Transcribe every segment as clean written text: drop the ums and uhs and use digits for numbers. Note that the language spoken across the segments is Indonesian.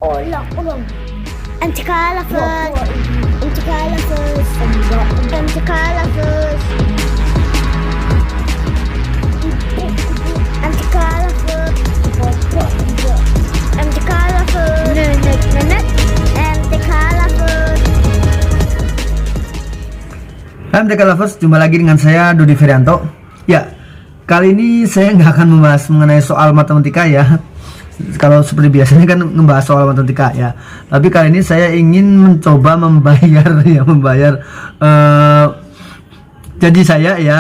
Hola, hola. MTK Lovers. MTK Lovers. MTK Lovers. MTK Lovers. MTK Lovers. Nenek. MTK Lovers. Hai MTK Lovers, jumpa lagi dengan saya Dodi Ferianto. Ya, kali ini saya nggak akan membahas mengenai soal matematika ya. Kalau seperti biasanya kan ngebahas soal matematika ya. Tapi kali ini saya ingin mencoba membayar ya, jadi saya ya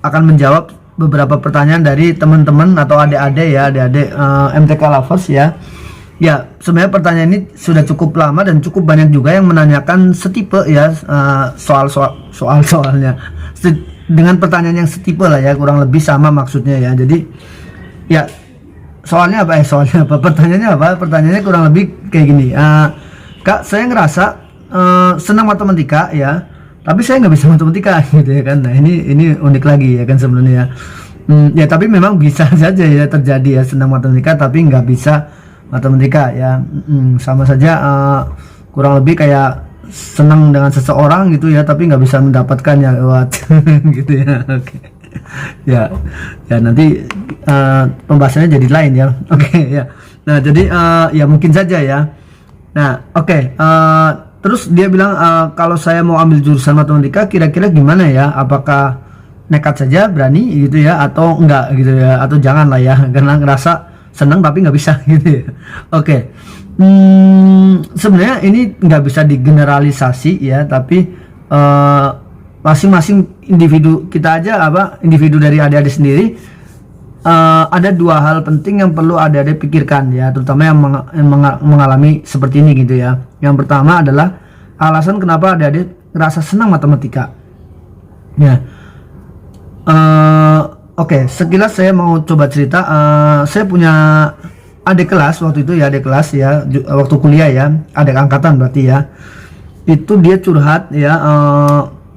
akan menjawab beberapa pertanyaan dari teman-teman atau adik-adik ya, MTK Lovers ya. Ya, sebenarnya pertanyaan ini sudah cukup lama dan cukup banyak juga yang menanyakan setipe ya, soalnya dengan pertanyaan yang setipe lah ya, kurang lebih sama maksudnya ya. Jadi ya, pertanyaannya kurang lebih kayak gini. Kak, saya ngerasa senang matematika ya, tapi saya nggak bisa matematika gitu ya kan. Nah, ini unik lagi ya kan sebenarnya ya. Ya, tapi memang bisa saja ya terjadi ya, senang matematika tapi nggak bisa matematika ya. Sama saja kurang lebih kayak senang dengan seseorang gitu ya, tapi nggak bisa mendapatkannya lewat gitu ya. Oke. Ya nanti pembahasannya jadi lain ya. Oke ya. Nah, jadi ya mungkin saja ya. Nah, oke. Terus dia bilang kalau saya mau ambil jurusan matematika kira-kira gimana ya, apakah nekat saja berani gitu ya, atau enggak gitu ya, atau jangan lah ya karena ngerasa senang tapi nggak bisa gitu ya. Oke. Sebenarnya ini nggak bisa digeneralisasi ya, tapi masing-masing individu kita aja, individu dari adik-adik sendiri, ada dua hal penting yang perlu adik-adik pikirkan ya, terutama yang mengalami seperti ini gitu ya. Yang pertama adalah alasan kenapa adik-adik ngerasa senang matematika ya. Oke, sekilas saya mau coba cerita. Saya punya adik kelas waktu itu ya, waktu kuliah ya, adik angkatan berarti ya. Itu dia curhat ya,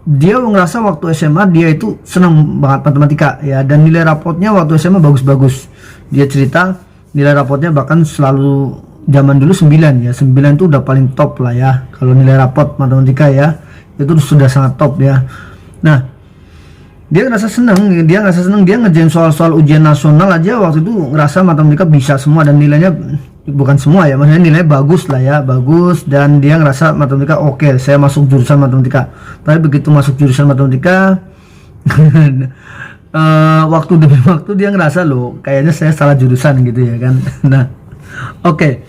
dia ngerasa waktu SMA dia itu senang banget matematika ya, dan nilai rapotnya waktu SMA bagus-bagus. Dia cerita nilai rapotnya bahkan selalu zaman dulu 9 ya. 9 itu udah paling top lah ya kalau nilai rapot matematika ya. Itu sudah sangat top ya. Nah, dia ngerasa senang, dia ngerjain soal-soal ujian nasional aja waktu itu ngerasa matematika bisa semua, dan nilainya bukan semua ya, maksudnya nilai bagus lah ya, bagus, dan dia ngerasa matematika oke, saya masuk jurusan matematika. Tapi begitu masuk jurusan matematika waktu demi waktu dia ngerasa loh kayaknya saya salah jurusan gitu ya kan. Nah, oke.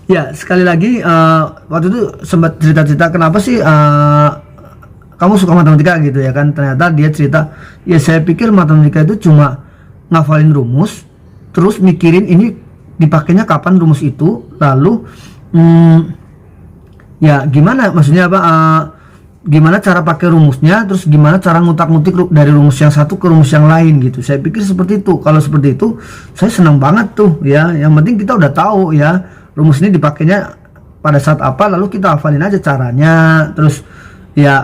Ya, sekali lagi waktu itu sempat cerita-cerita kenapa sih kamu suka matematika gitu ya kan. Ternyata dia cerita, ya saya pikir matematika itu cuma ngafalin rumus terus mikirin ini dipakainya kapan rumus itu, lalu ya gimana maksudnya gimana cara pakai rumusnya, terus gimana cara ngutak-ngutik dari rumus yang satu ke rumus yang lain gitu. Saya pikir seperti itu. Kalau seperti itu saya senang banget tuh ya. Yang penting kita udah tahu ya rumus ini dipakainya pada saat apa, lalu kita hafalin aja caranya, terus ya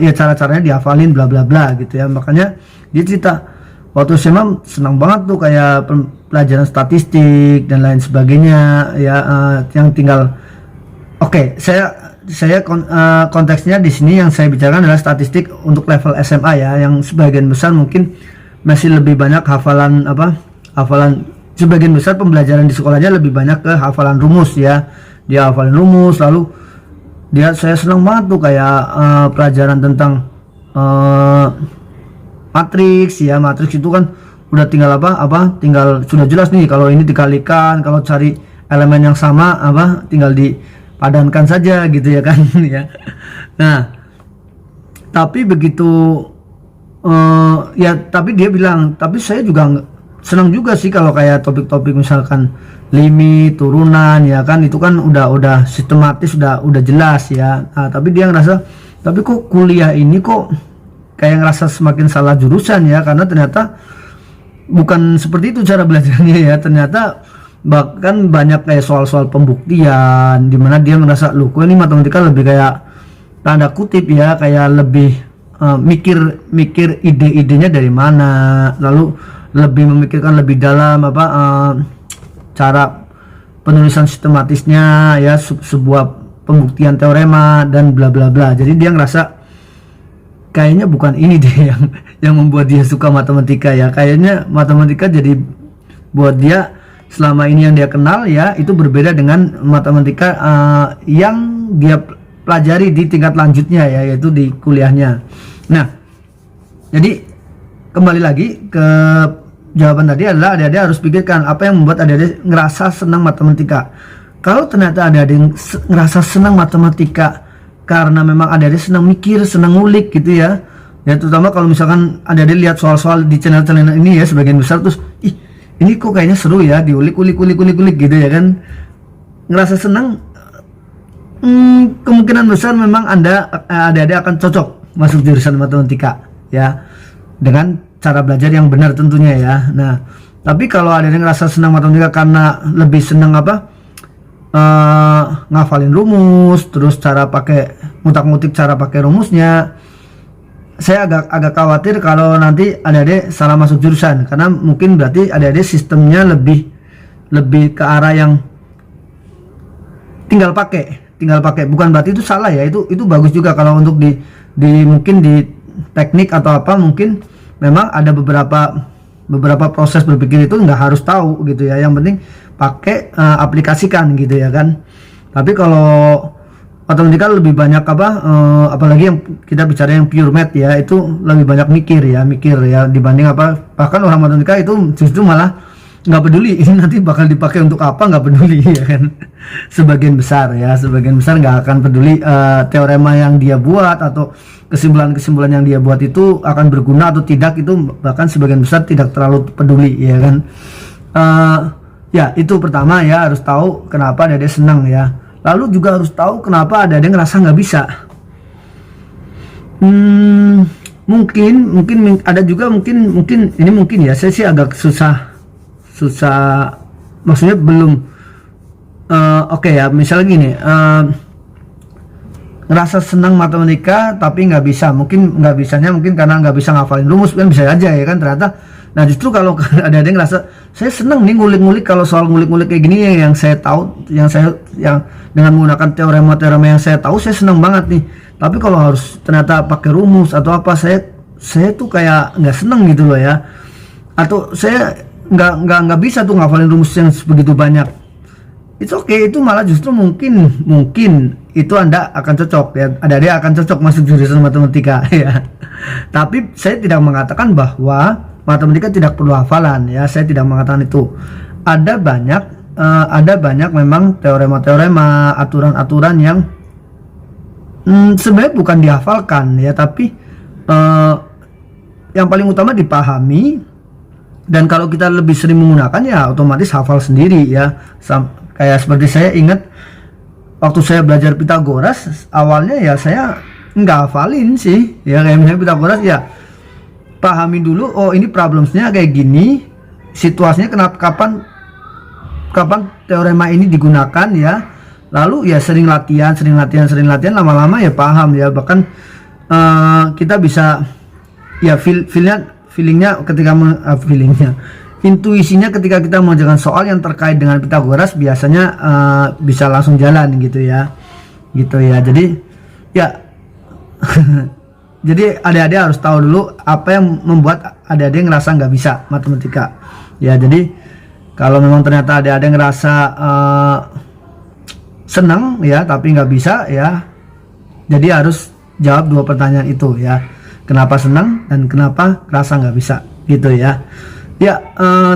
ya cara-caranya dihafalin bla bla bla gitu ya. Makanya dia cerita waktu SMA senang banget tuh kayak pelajaran statistik dan lain sebagainya ya, yang tinggal saya konteksnya di sini yang saya bicarakan adalah statistik untuk level SMA ya, yang sebagian besar mungkin masih lebih banyak hafalan sebagian besar pembelajaran di sekolahnya lebih banyak ke hafalan rumus ya. Dia hafalin rumus, lalu saya senang banget tuh kayak pelajaran tentang matriks ya. Matriks itu kan udah tinggal tinggal sudah jelas nih, kalau ini dikalikan, kalau cari elemen yang sama tinggal dipadankan saja gitu ya kan. Ya. Nah, tapi begitu tapi dia bilang, tapi saya juga senang juga sih kalau kayak topik-topik misalkan limit, turunan ya kan, itu kan udah sistematis, udah jelas ya. Nah, tapi dia ngerasa, tapi kok kuliah ini kok kayak ngerasa semakin salah jurusan ya, karena ternyata bukan seperti itu cara belajarnya ya. Ternyata bahkan banyak kayak soal-soal pembuktian, dimana dia ngerasa loh kok ini matematika lebih kayak tanda kutip ya, kayak lebih mikir ide-idenya dari mana, lalu lebih memikirkan lebih dalam cara penulisan sistematisnya ya, sebuah pembuktian teorema dan bla bla bla. Jadi dia ngerasa kayaknya bukan ini deh yang membuat dia suka matematika ya. Kayaknya matematika jadi buat dia selama ini yang dia kenal ya itu berbeda dengan matematika yang dia pelajari di tingkat lanjutnya ya, yaitu di kuliahnya. Nah, jadi kembali lagi ke jawaban tadi adalah adik-adik harus pikirkan apa yang membuat adik-adik ngerasa senang matematika. Kalau ternyata adik-adik ngerasa senang matematika karena memang adik-adik senang mikir, senang ngulik gitu ya. Ya terutama kalau misalkan adik-adik lihat soal-soal di channel-channel ini ya, sebagian besar terus, ih ini kok kayaknya seru ya, diulik-ulik gitu ya kan. Ngerasa senang, kemungkinan besar memang adik-adik akan cocok masuk jurusan matematika ya, dengan cara belajar yang benar tentunya ya. Nah, tapi kalau adik-adik ngerasa senang matematika karena lebih senang ngafalin rumus, terus cara pakai ngutak-ngutik cara pakai rumusnya, saya agak khawatir kalau nanti adik-adik salah masuk jurusan, karena mungkin berarti adik-adik sistemnya lebih ke arah yang tinggal pakai, bukan berarti itu salah ya, itu bagus juga kalau untuk di mungkin di teknik atau apa, mungkin memang ada beberapa proses berpikir itu nggak harus tahu gitu ya, yang penting pakai aplikasikan gitu ya kan. Tapi kalau matematika lebih banyak apalagi yang kita bicara yang pure math ya, itu lebih banyak mikir ya dibanding bahkan orang matematika itu justru malah nggak peduli ini nanti bakal dipakai untuk apa, nggak peduli ya kan. Sebagian besar nggak akan peduli teorema yang dia buat atau kesimpulan-kesimpulan yang dia buat itu akan berguna atau tidak, itu bahkan sebagian besar tidak terlalu peduli ya kan. Ya itu pertama ya, harus tahu kenapa adik senang ya. Lalu juga harus tahu kenapa adik ngerasa nggak bisa. Mungkin ada juga mungkin ini mungkin ya, saya sih agak susah maksudnya belum oke ya, misalnya gini, ngerasa senang matematika tapi nggak bisa, mungkin nggak bisanya mungkin karena nggak bisa ngafalin rumus, kan bisa aja ya kan ternyata. Nah justru kalau ada yang ngerasa saya senang nih ngulik-ngulik, kalau soal ngulik-ngulik kayak gini yang saya tahu, yang dengan menggunakan teorema-teorema yang saya tahu, saya senang banget nih. Tapi kalau harus ternyata pakai rumus atau apa, saya tuh kayak nggak seneng gitu loh ya. Atau saya nggak bisa tuh ngafalin rumus yang begitu banyak. It's okay, itu malah justru mungkin itu Anda akan cocok ya, adik-adik akan cocok masuk jurusan matematika ya. Tapi saya tidak mengatakan bahwa matematika tidak perlu hafalan ya, saya tidak mengatakan itu. Ada banyak memang teorema-teorema, aturan-aturan yang sebenarnya bukan dihafalkan ya, tapi yang paling utama dipahami, dan kalau kita lebih sering menggunakan ya otomatis hafal sendiri ya. Kayak seperti saya ingat waktu saya belajar Pitagoras, awalnya ya saya nggak hafalin sih ya, kayak misalnya Pitagoras ya pahami dulu, oh ini problemsnya kayak gini, situasinya kapan teorema ini digunakan ya, lalu ya sering latihan, lama-lama ya paham ya. Bahkan kita bisa ya intuisinya ketika kita mengerjakan soal yang terkait dengan Pitagoras biasanya bisa langsung jalan gitu ya. Jadi ya jadi adik-adik harus tahu dulu apa yang membuat adik-adik ngerasa nggak bisa matematika ya. Jadi kalau memang ternyata adik-adik ngerasa senang ya tapi nggak bisa ya, jadi harus jawab dua pertanyaan itu ya, kenapa senang dan kenapa ngerasa nggak bisa gitu ya. Ya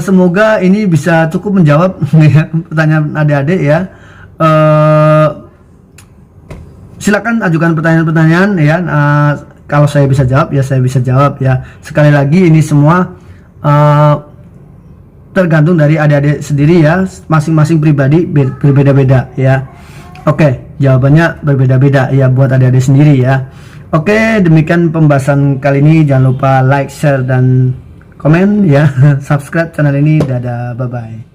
semoga ini bisa cukup menjawab ya, pertanyaan adik-adik ya. Silakan ajukan pertanyaan-pertanyaan ya. Kalau saya bisa jawab ya saya bisa jawab ya. Sekali lagi ini semua tergantung dari adik-adik sendiri ya, masing-masing pribadi berbeda-beda ya. Oke, jawabannya berbeda-beda ya buat adik-adik sendiri ya. Oke, demikian pembahasan kali ini. Jangan lupa like, share dan komen ya. Subscribe channel ini. Dadah, bye bye.